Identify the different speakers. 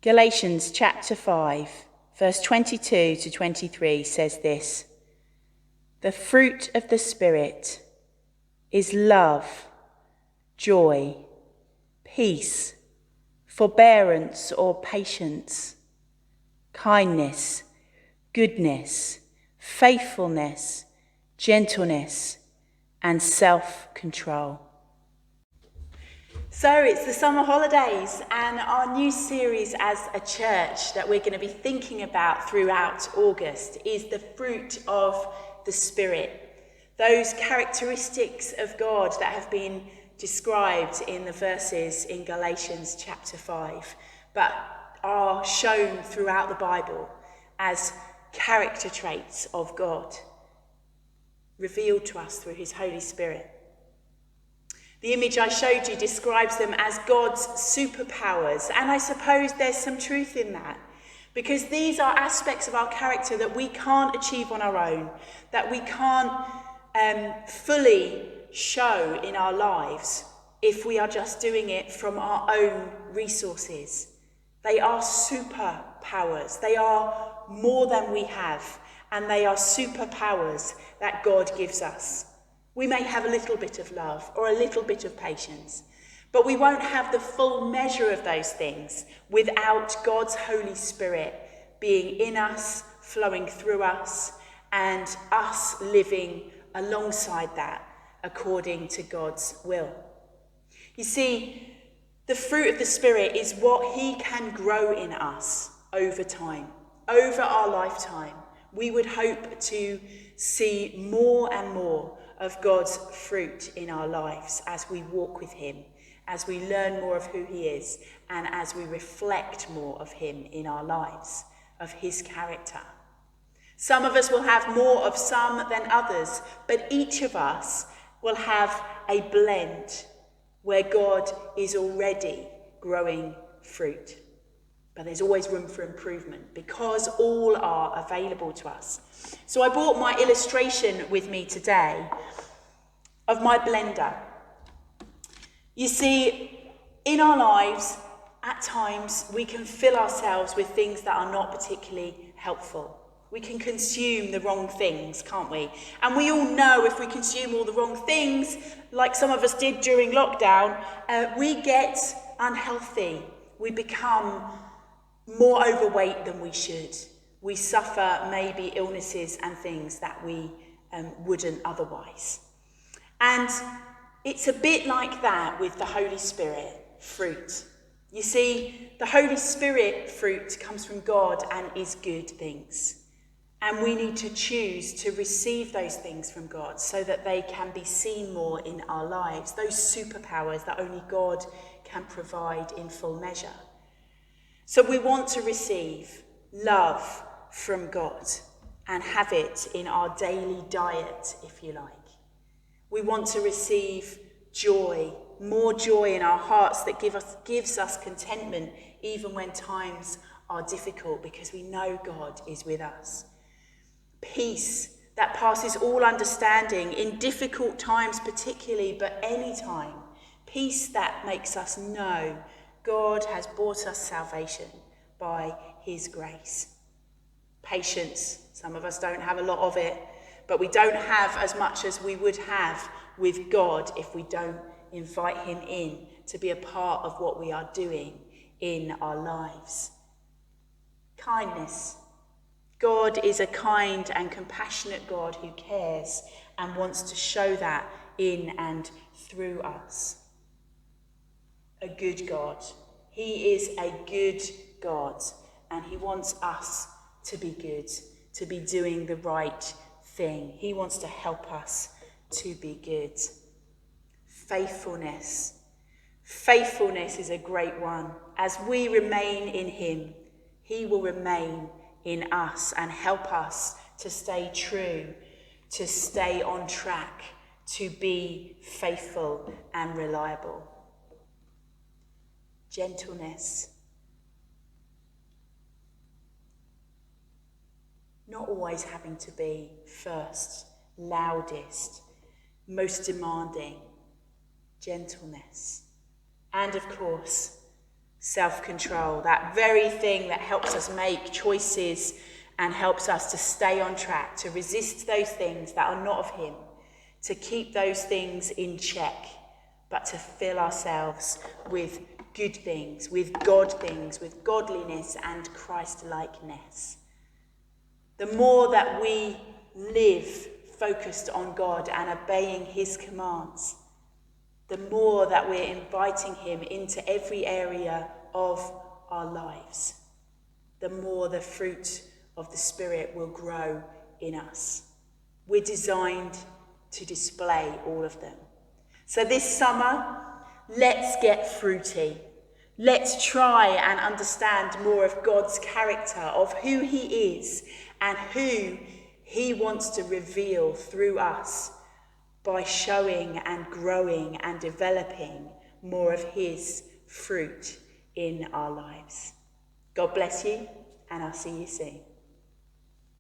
Speaker 1: Galatians chapter 5, verse 22 to 23 says this: "The fruit of the Spirit is love, joy, peace, forbearance or patience, kindness, goodness, faithfulness, gentleness, and self-control." So it's the summer holidays, and our new series as a church that we're going to be thinking about throughout August is the fruit of the Spirit. Those characteristics of God that have been described in the verses in Galatians chapter 5, but are shown throughout the Bible as character traits of God, revealed to us through his Holy Spirit. The image I showed you describes them as God's superpowers, and I suppose there's some truth in that, because these are aspects of our character that we can't achieve on our own, that we can't fully show in our lives if we are just doing it from our own resources. They are superpowers. They are more than we have, and they are superpowers that God gives us. We may have a little bit of love or a little bit of patience, but we won't have the full measure of those things without God's Holy Spirit being in us, flowing through us, and us living alongside that according to God's will. You see, the fruit of the Spirit is what he can grow in us over time, over our lifetime. We would hope to see more and more of God's fruit in our lives as we walk with him, as we learn more of who he is, and as we reflect more of him in our lives, of his character. Some of us will have more of some than others, but each of us will have a blend where God is already growing fruit. But there's always room for improvement because all are available to us. So I brought my illustration with me today of my blender. You see, in our lives, at times, we can fill ourselves with things that are not particularly helpful. We can consume the wrong things, can't we? And we all know if we consume all the wrong things, like some of us did during lockdown, we get unhealthy. We become more overweight than we should. We suffer maybe illnesses and things that we wouldn't otherwise. And it's a bit like that with the Holy Spirit fruit. You see, the Holy Spirit fruit comes from God and is good things. And we need to choose to receive those things from God so that they can be seen more in our lives, those superpowers that only God can provide in full measure. So we want to receive love from God and have it in our daily diet, if you like. We want to receive joy, more joy in our hearts that gives us contentment even when times are difficult because we know God is with us. Peace that passes all understanding in difficult times particularly, but any time. Peace that makes us know God has brought us salvation by his grace. Patience, some of us don't have a lot of it, but we don't have as much as we would have with God if we don't invite him in to be a part of what we are doing in our lives. Kindness. God is a kind and compassionate God who cares and wants to show that in and through us. A good God. He is a good God, and he wants us to be good, to be doing the right thing. He wants to help us to be good. Faithfulness. Faithfulness is a great one. As we remain in him, he will remain in us and help us to stay true, to stay on track, to be faithful and reliable. Gentleness. Not always having to be first, loudest, most demanding. Gentleness. And of course, self-control, that very thing that helps us make choices and helps us to stay on track, to resist those things that are not of him, to keep those things in check, but to fill ourselves with good things, with God things, with godliness and Christ-likeness. The more that we live focused on God and obeying his commands, the more that we're inviting him into every area of our lives, the more the fruit of the Spirit will grow in us. We're designed to display all of them. So this summer, let's get fruity. Let's try and understand more of God's character, of who he is and who he wants to reveal through us by showing and growing and developing more of his fruit in our lives. God bless you, and I'll see you soon.